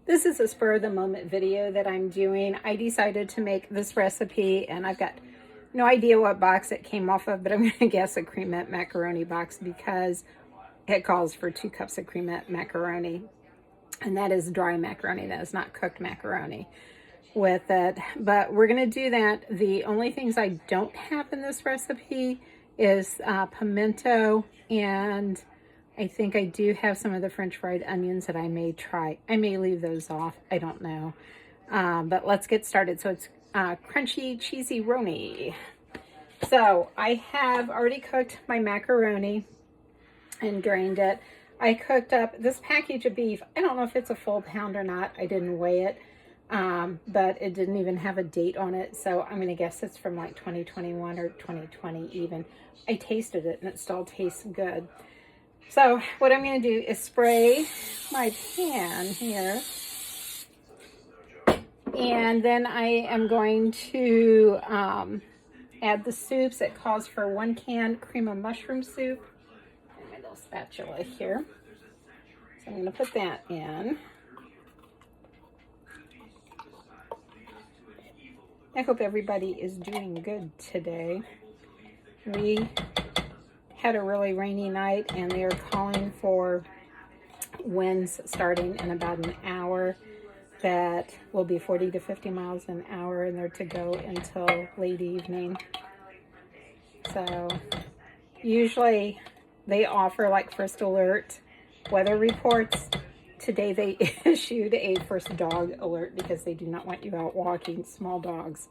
This is a spur of the moment video that I'm doing. I decided to make this recipe and I've got no idea what box it came off of, but I'm going to guess a cremette macaroni box because it calls for 2 cups of cremette macaroni. And that is dry macaroni. That is not cooked macaroni with it. But we're going to do that. The only things I don't have in this recipe is pimento, and I think I do have some of the French fried onions that I may try. I may leave those off. I don't know. But let's get started. So it's crunchy cheesy-roni. So I have already cooked my macaroni and drained it. I cooked up this package of beef. I don't know if it's a full pound or not. I didn't weigh it, but it didn't even have a date on it. So I'm going to guess it's from like 2021 or 2020 even. I tasted it and it still tastes good. So what I'm going to do is spray my pan here. And then I am going to add the soups. It calls for 1 can cream of mushroom soup. And my little spatula here. So I'm going to put that in. I hope everybody is doing good today. We had a really rainy night and they are calling for winds starting in about an hour that will be 40 to 50 miles an hour, and they're to go until late evening. So usually they offer like first alert weather reports. Today they issued a first dog alert because they do not want you out walking small dogs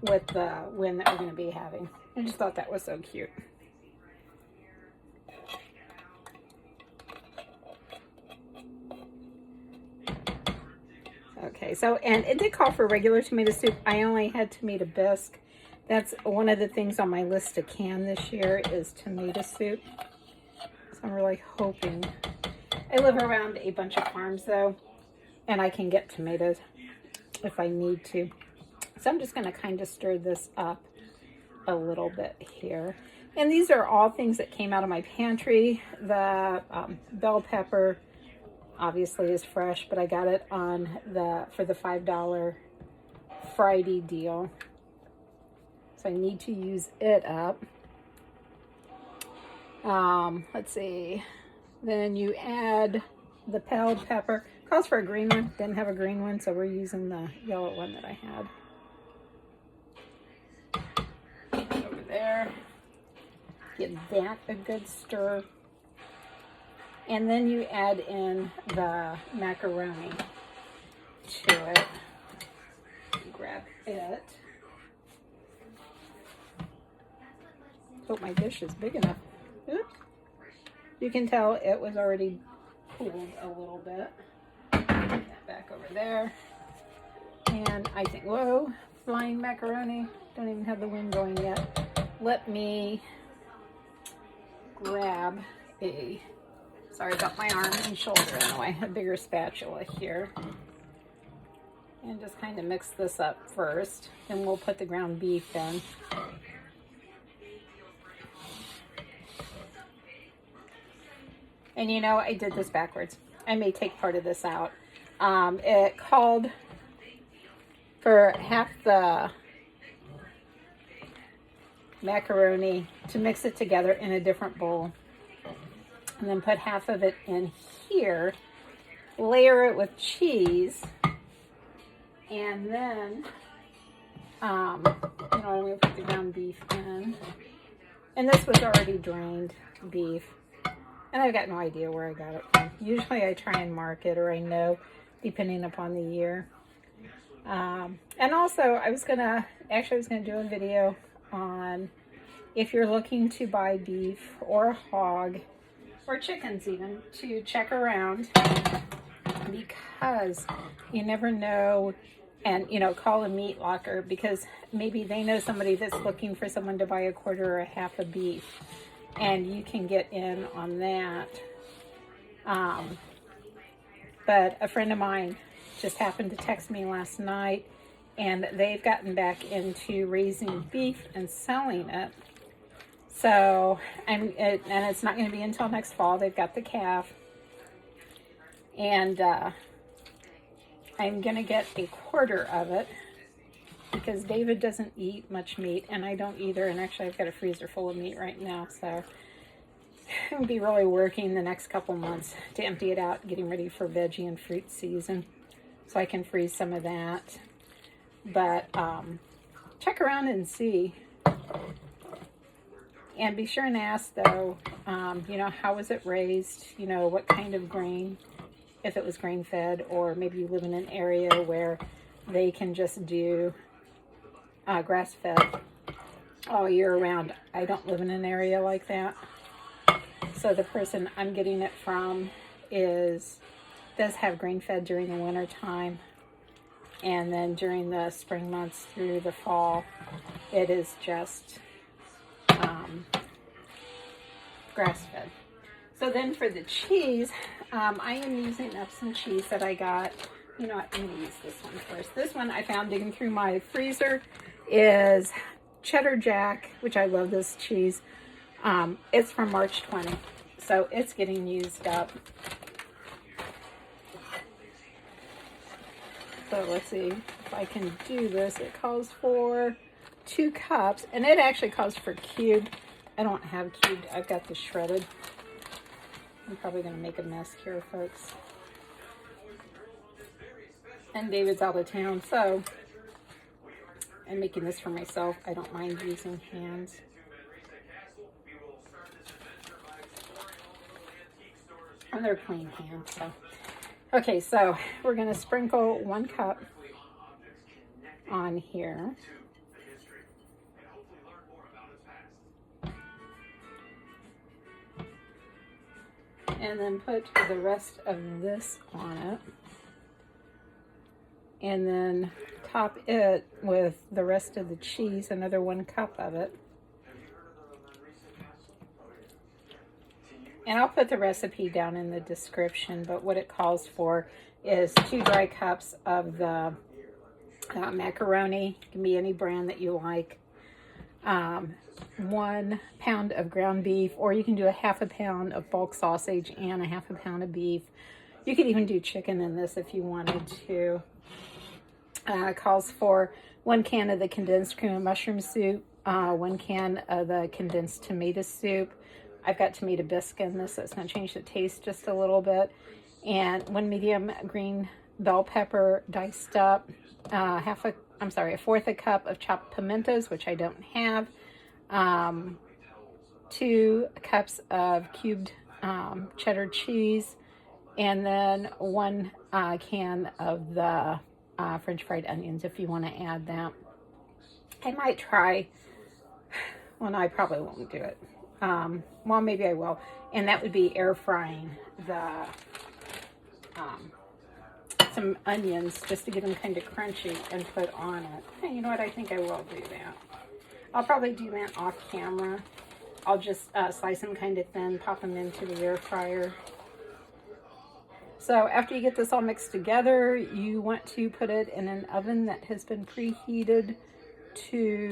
with the wind that we're going to be having. I just thought that was so cute. Okay, so, and it did call for regular tomato soup. I only had tomato bisque. That's one of the things on my list to can this year is tomato soup. So I'm really hoping. I live around a bunch of farms though, and I can get tomatoes if I need to. So I'm just going to kind of stir this up a little bit here. And these are all things that came out of my pantry. The bell pepper obviously is fresh, but I got it on for the $5 Friday deal. So I need to use it up. Let's see. Then you add the bell pepper. Calls for a green one. Didn't have a green one, so we're using the yellow one that I had. Over there. Give that a good stir. And then you add in the macaroni to it. Grab it. Hope my dish is big enough. Oops. You can tell it was already cooled a little bit. Put that back over there. And I think, whoa, flying macaroni. Don't even have the wind going yet. Let me grab sorry about my arm and shoulder in the way, a bigger spatula here. And just kind of mix this up first. Then we'll put the ground beef in. And you know, I did this backwards. I may take part of this out. It called for half the macaroni to mix it together in a different bowl. And then put half of it in here, layer it with cheese, and then, I'm going to put the ground beef in. And this was already drained beef, and I've got no idea where I got it from. Usually I try and mark it, or I know, depending upon the year. And also, I was going to do a video on if you're looking to buy beef or hog, or chickens even, to check around, because you never know. And call a meat locker, because maybe they know somebody that's looking for someone to buy a quarter or a half of beef, and you can get in on that. But a friend of mine just happened to text me last night, and they've gotten back into raising beef and selling it. So, and it's not going to be until next fall. They've got the calf. And I'm gonna get a quarter of it because David doesn't eat much meat and I don't either. And actually I've got a freezer full of meat right now, so I'm gonna be really working the next couple months to empty it out, getting ready for veggie and fruit season, so I can freeze some of that. But check around and see. And be sure and ask, though, you know, how was it raised? You know, what kind of grain, if it was grain-fed, or maybe you live in an area where they can just do grass-fed all year round. I don't live in an area like that. So the person I'm getting it from does have grain-fed during the winter time. And then during the spring months through the fall, it is just grass-fed. So then for the cheese, I am using up some cheese that I got. You know what, I'm going to use this one first. This one I found digging through my freezer is Cheddar Jack, which I love this cheese. It's from March 20, so it's getting used up. So let's see if I can do this. It calls for 2 cups, and it actually calls for cubed. I don't have cubed. I've got the shredded. I'm probably going to make a mess here, folks. And David's out of town, so I'm making this for myself. I don't mind using hands. And they're clean hands, so. Okay, so we're going to sprinkle 1 cup on here. And then put the rest of this on it. And then top it with the rest of the cheese, another 1 cup of it. And I'll put the recipe down in the description, but what it calls for is 2 dry cups of the macaroni. It can be any brand that you like. 1 pound of ground beef, or you can do a 1/2 pound of bulk sausage and a 1/2 pound of beef. You could even do chicken in this if you wanted to. Calls for 1 can of the condensed cream and mushroom soup, 1 can of the condensed tomato soup. I've got tomato bisque in this, so it's going to change the taste just a little bit. And 1 medium green bell pepper diced up, a 1/4 a cup of chopped pimentos, which I don't have. 2 cups of cubed cheddar cheese, and then 1 can of the French fried onions if you want to add that. I might try, well, no, I probably won't do it. Well, maybe I will. And that would be air frying the some onions just to get them kind of crunchy and put on it. Hey, you know what? I think I will do that. I'll probably do that off camera. I'll just slice them kind of thin, pop them into the air fryer. So after you get this all mixed together, you want to put it in an oven that has been preheated to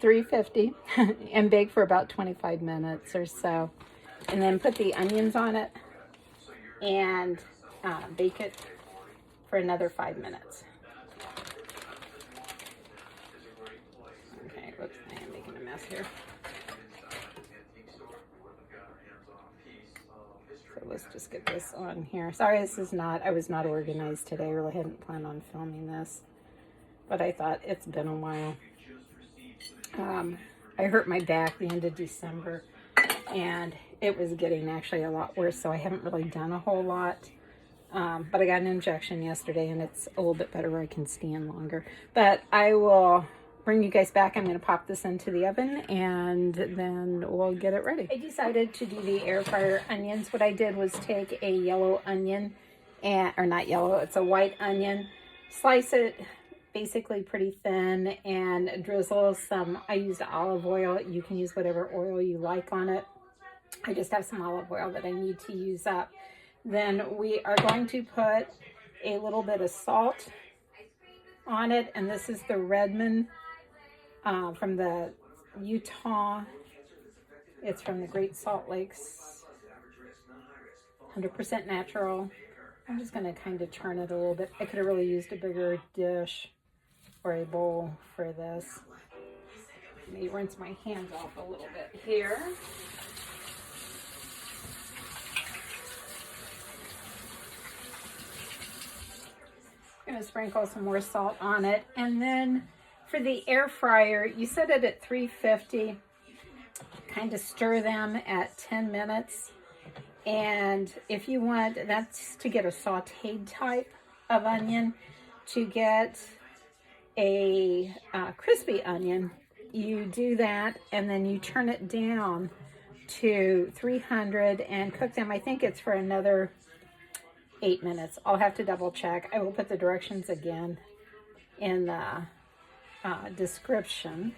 350 and bake for about 25 minutes or so. And then put the onions on it and bake it for another 5 minutes. Okay, whoops, I am making a mess here. So let's just get this on here. Sorry, I was not organized today. I really hadn't planned on filming this, but I thought it's been a while. I hurt my back the end of December, and it was getting actually a lot worse, so I haven't really done a whole lot. But I got an injection yesterday, and it's a little bit better where I can stand longer. But I will bring you guys back. I'm going to pop this into the oven, and then we'll get it ready. I decided to do the air fryer onions. What I did was take a yellow onion, or not yellow, it's a white onion, slice it basically pretty thin, and drizzle some, I used olive oil. You can use whatever oil you like on it. I just have some olive oil that I need to use up. Then we are going to put a little bit of salt on it, and this is the Redmond from the Utah. It's from the Great Salt Lakes 100% natural. I'm just going to kind of turn it a little bit. I could have really used a bigger dish or a bowl for this. Let me rinse my hands off a little bit here. I'm going to sprinkle some more salt on it. And then for the air fryer, you set it at 350. Kind of stir them at 10 minutes. And if you want, that's to get a sauteed type of onion. To get a crispy onion, you do that and then you turn it down to 300 and cook them. I think it's for another 8 minutes. I'll have to double check. I will put the directions again in the description.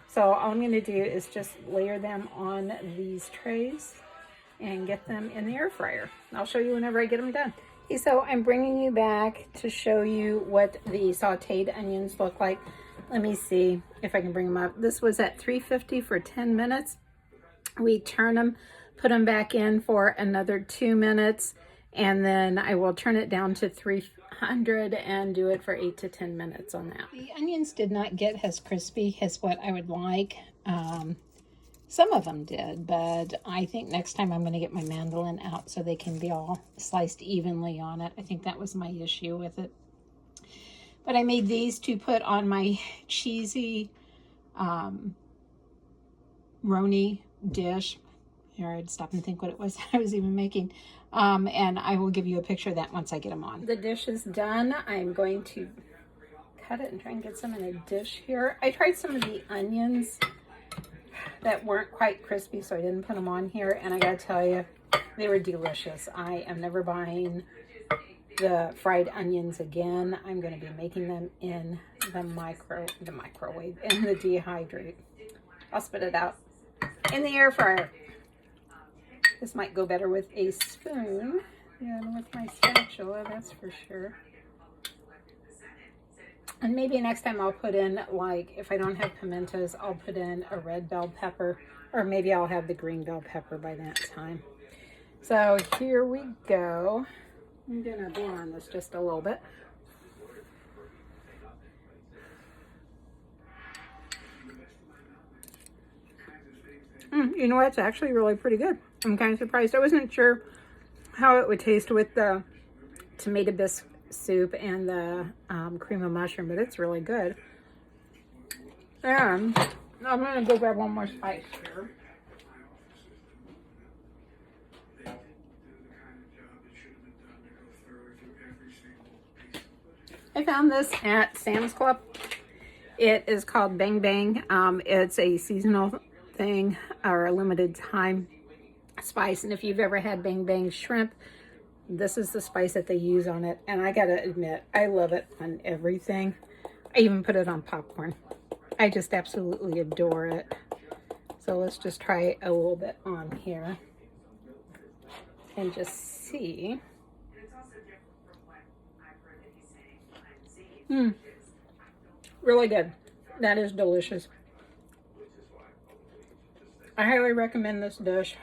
So all I'm going to do is just layer them on these trays and get them in the air fryer. I'll show you whenever I get them done. Okay, so I'm bringing you back to show you what the sauteed onions look like. Let me see if I can bring them up. This was at 350 for 10 minutes. We turn them, put them back in for another 2 minutes, and then I will turn it down to 300 and do it for 8 to 10 minutes on that. The onions did not get as crispy as what I would like. Some of them did, but I think next time I'm going to get my mandolin out so they can be all sliced evenly on it. I think that was my issue with it. But I made these to put on my cheesy roni dish. Here, I'd stop and think what it was I was even making. And I will give you a picture of that once I get them on. The dish is done. I'm going to cut it and try and get some in a dish here. I tried some of the onions that weren't quite crispy, so I didn't put them on here. And I gotta tell you, they were delicious. I am never buying the fried onions again. I'm going to be making them in the microwave, in the dehydrate. I'll spit it out in the air fryer. This might go better with a spoon than with my spatula, that's for sure. And maybe next time I'll put in, like, if I don't have pimentos, I'll put in a red bell pepper, or maybe I'll have the green bell pepper by that time. So here we go. I'm gonna blow on this just a little bit. You know what? It's actually really pretty good. I'm kind of surprised. I wasn't sure how it would taste with the tomato bisque soup and the cream of mushroom, but it's really good. And I'm gonna go grab one more spice here. I found this at Sam's Club. It is called Bang Bang. It's a seasonal thing or a limited time spice, and if you've ever had Bang Bang shrimp, this is the spice that they use on it, and I gotta admit, I love it on everything. I even put it on popcorn. I just absolutely adore it. So let's just try a little bit on here and just see. Really good. That is delicious. I highly recommend this dish.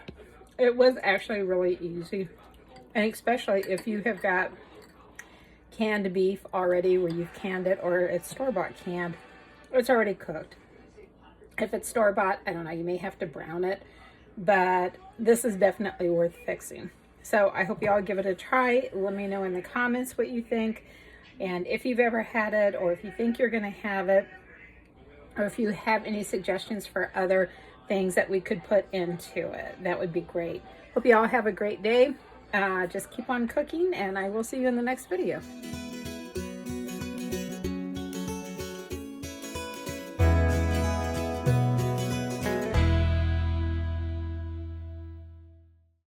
It was actually really easy. And especially if you have got canned beef already where you've canned it, or it's store-bought canned, it's already cooked. If it's store-bought, I don't know, you may have to brown it, but this is definitely worth fixing. So I hope you all give it a try. Let me know in the comments what you think, and if you've ever had it, or if you think you're going to have it, or if you have any suggestions for other things that we could put into it, that would be great. Hope you all have a great day. Just keep on cooking, and I will see you in the next video.